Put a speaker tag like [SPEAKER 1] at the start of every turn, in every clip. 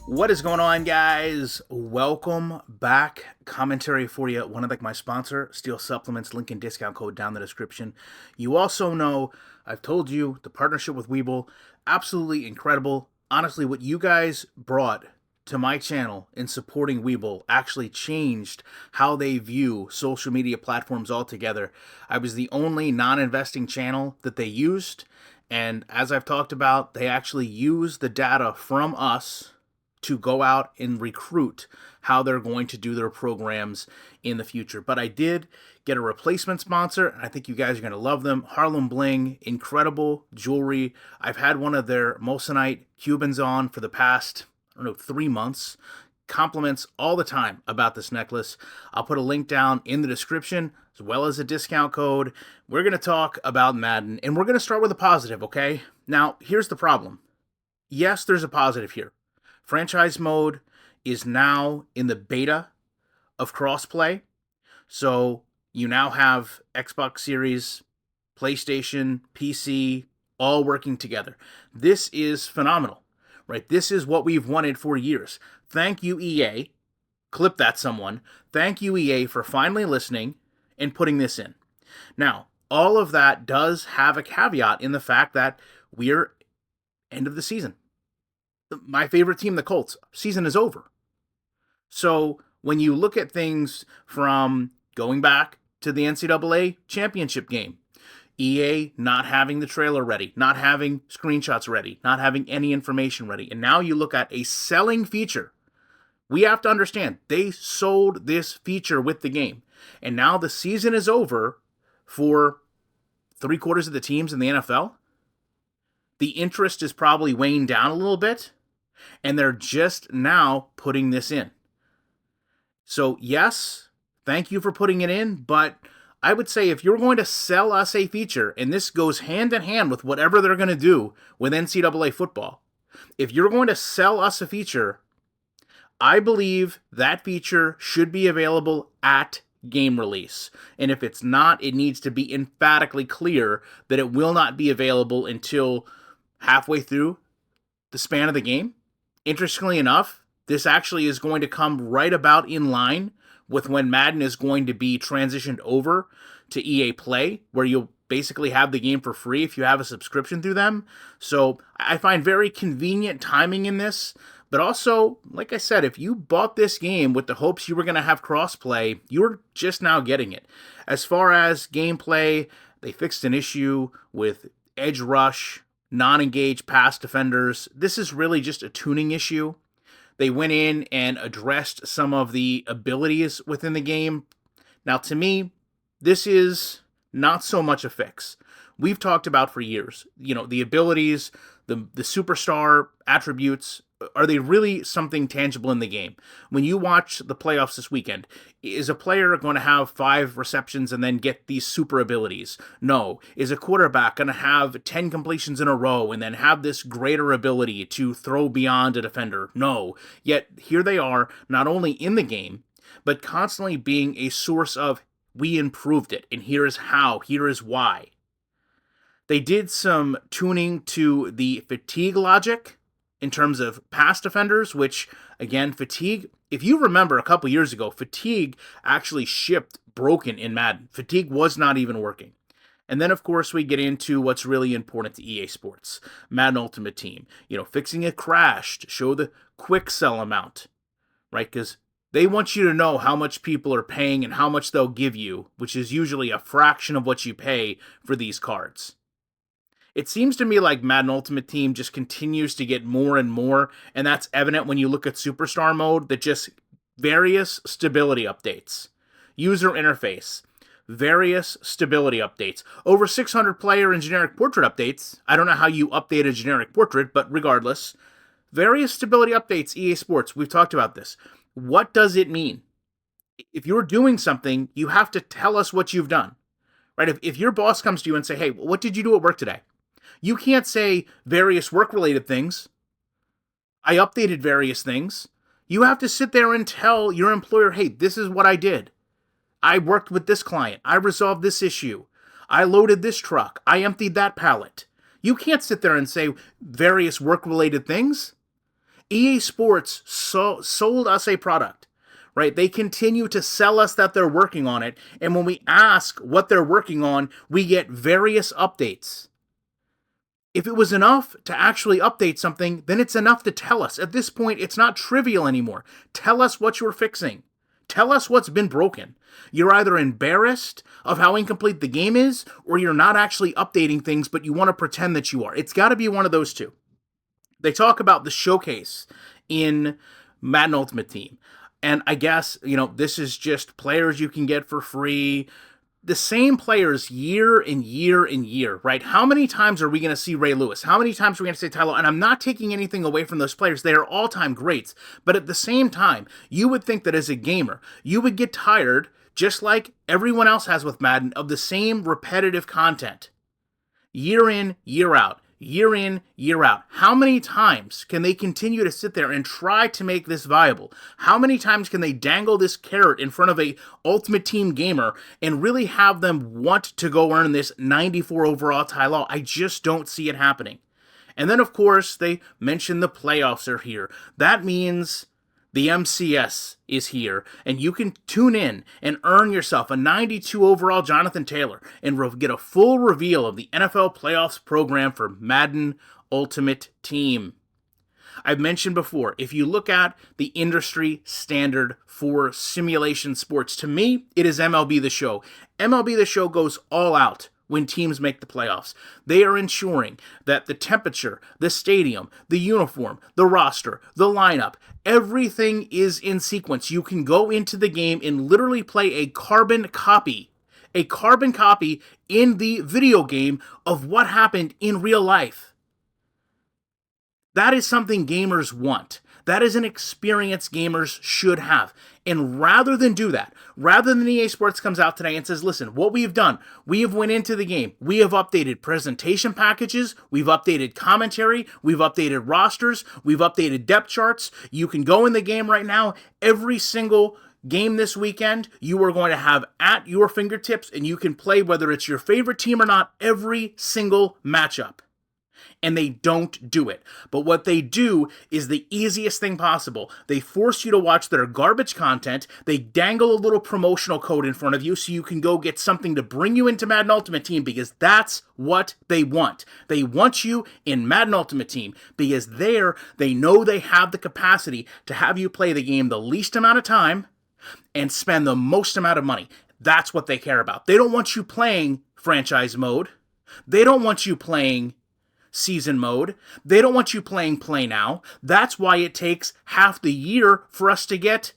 [SPEAKER 1] What is going on, guys? Welcome back. Commentary for you. Want to thank my sponsor, Steel Supplements. Link and discount code down in the description. You also know I've told you the partnership with Webull, absolutely incredible. Honestly, what you guys brought to my channel in supporting Webull actually changed how they view social media platforms altogether. I was the only non-investing channel that they used, and as I've talked about, they actually use the data from us to go out and recruit how they're going to do their programs in the future. But I did get a replacement sponsor, and I think you guys are going to love them. Harlem Bling, incredible jewelry. I've had one of their Moissanite Cubans on for the past, 3 months. Compliments all the time about this necklace. I'll put a link down in the description as well as a discount code. We're going to talk about Madden, and we're going to start with a positive, okay? Now, here's the problem. Yes, there's a positive here. Franchise mode is now in the beta of crossplay. So you now have Xbox Series, PlayStation, PC, all working together. This is phenomenal, right? This is what we've wanted for years. Thank you, EA. Clip that, someone. Thank you, EA, for finally listening and putting this in. Now, all of that does have a caveat in the fact that we're end of the season. My favorite team, the Colts, season is over. So when you look at things from going back to the NCAA championship game, EA not having the trailer ready, not having screenshots ready, not having any information ready, and now you look at a selling feature. We have to understand, they sold this feature with the game. And now the season is over for 3/4 of the teams in the NFL. The interest is probably weighing down a little bit, and they're just now putting this in. So yes, thank you for putting it in, but I would say if you're going to sell us a feature, and this goes hand in hand with whatever they're going to do with NCAA football, if you're going to sell us a feature, I believe that feature should be available at game release. And if it's not, it needs to be emphatically clear that it will not be available until halfway through the span of the game. Interestingly enough, this actually is going to come right about in line with when Madden is going to be transitioned over to EA Play, where you'll basically have the game for free if you have a subscription through them. So I find very convenient timing in this. But also, like I said, if you bought this game with the hopes you were going to have crossplay, you're just now getting it. As far as gameplay, they fixed an issue with edge rush, non-engaged pass defenders. This is really just a tuning issue. They went in and addressed some of the abilities within the game. Now, to me, this is not so much a fix. We've talked about for years, the abilities, the superstar attributes. Are they really something tangible in the game? When you watch the playoffs this weekend, is a player going to have 5 receptions and then get these super abilities? No. Is a quarterback going to have 10 completions in a row and then have this greater ability to throw beyond a defender? No. Yet here they are, not only in the game, but constantly being a source of, we improved it, and here is how, here is why. They did some tuning to the fatigue logic in terms of pass defenders, which, again, fatigue, if you remember a couple years ago, fatigue actually shipped broken in Madden. Fatigue was not even working. And then, of course, we get into what's really important to EA Sports, Madden Ultimate Team. Fixing a crash to show the quick sell amount, right? Because they want you to know how much people are paying and how much they'll give you, which is usually a fraction of what you pay for these cards. It seems to me like Madden Ultimate Team just continues to get more and more, and that's evident when you look at Superstar mode, that just various stability updates, user interface, various stability updates, over 600 player and generic portrait updates. I don't know how you update a generic portrait, but regardless, various stability updates, EA Sports, we've talked about this. What does it mean? If you're doing something, you have to tell us what you've done, right? If your boss comes to you and say, hey, what did you do at work today? You can't say various work-related things. I updated various things. You have to sit there and tell your employer, hey, this is what I did. I worked with this client. I resolved this issue. I loaded this truck. I emptied that pallet. You can't sit there and say various work-related things. EA Sports sold us a product, right? They continue to sell us that they're working on it, and when we ask what they're working on, we get various updates. If it was enough to actually update something, then it's enough to tell us. At this point, it's not trivial anymore. Tell us what you're fixing. Tell us what's been broken. You're either embarrassed of how incomplete the game is, or you're not actually updating things, but you want to pretend that you are. It's got to be one of those two. They talk about the showcase in Madden Ultimate Team. And I guess, this is just players you can get for free. The same players year and year and year, right? How many times are we going to see Ray Lewis? How many times are we going to see Tyler? And I'm not taking anything away from those players. They are all-time greats. But at the same time, you would think that as a gamer, you would get tired, just like everyone else has with Madden, of the same repetitive content. Year in, year out. Year in, year out. How many times can they continue to sit there and try to make this viable? How many times can they dangle this carrot in front of a Ultimate Team gamer and really have them want to go earn this 94 overall title? I just don't see it happening. And then, of course, they mention the playoffs are here. That means the MCS is here, and you can tune in and earn yourself a 92 overall Jonathan Taylor and get a full reveal of the NFL playoffs program for Madden Ultimate Team. I've mentioned before, if you look at the industry standard for simulation sports, to me, it is MLB The Show. MLB The Show goes all out when teams make the playoffs. They are ensuring that the temperature, the stadium, the uniform, the roster, the lineup, everything is in sequence. You can go into the game and literally play a carbon copy in the video game of what happened in real life. That is something gamers want. That is an experience gamers should have. And rather than do that, rather than EA Sports comes out today and says, listen, what we have done, we have went into the game, we have updated presentation packages, we've updated commentary, we've updated rosters, we've updated depth charts. You can go in the game right now, every single game this weekend, you are going to have at your fingertips, and you can play whether it's your favorite team or not, every single matchup. And they don't do it. But what they do is the easiest thing possible. They force you to watch their garbage content. They dangle a little promotional code in front of you so you can go get something to bring you into Madden Ultimate Team, because that's what they want. They want you in Madden Ultimate Team because there they know they have the capacity to have you play the game the least amount of time and spend the most amount of money. That's what they care about. They don't want you playing franchise mode. They don't want you playing season mode. They don't want you playing play now. That's why it takes half the year for us to get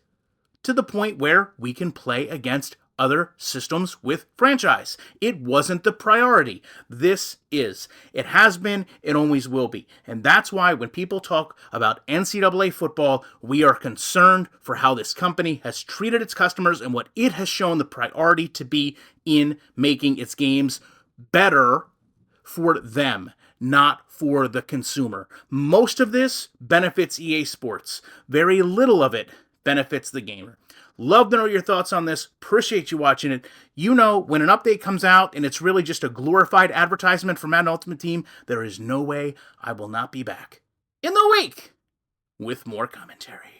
[SPEAKER 1] to the point where we can play against other systems with franchise. It wasn't the priority. This is. It has been, it always will be. And that's why when people talk about NCAA football, we are concerned for how this company has treated its customers and what it has shown the priority to be in making its games better for them, not for the consumer. Most of this benefits EA Sports. Very little of it benefits the gamer. Love to know your thoughts on this. Appreciate you watching it. You know, when an update comes out and it's really just a glorified advertisement for Madden Ultimate Team, there is no way I will not be back in the week with more commentary.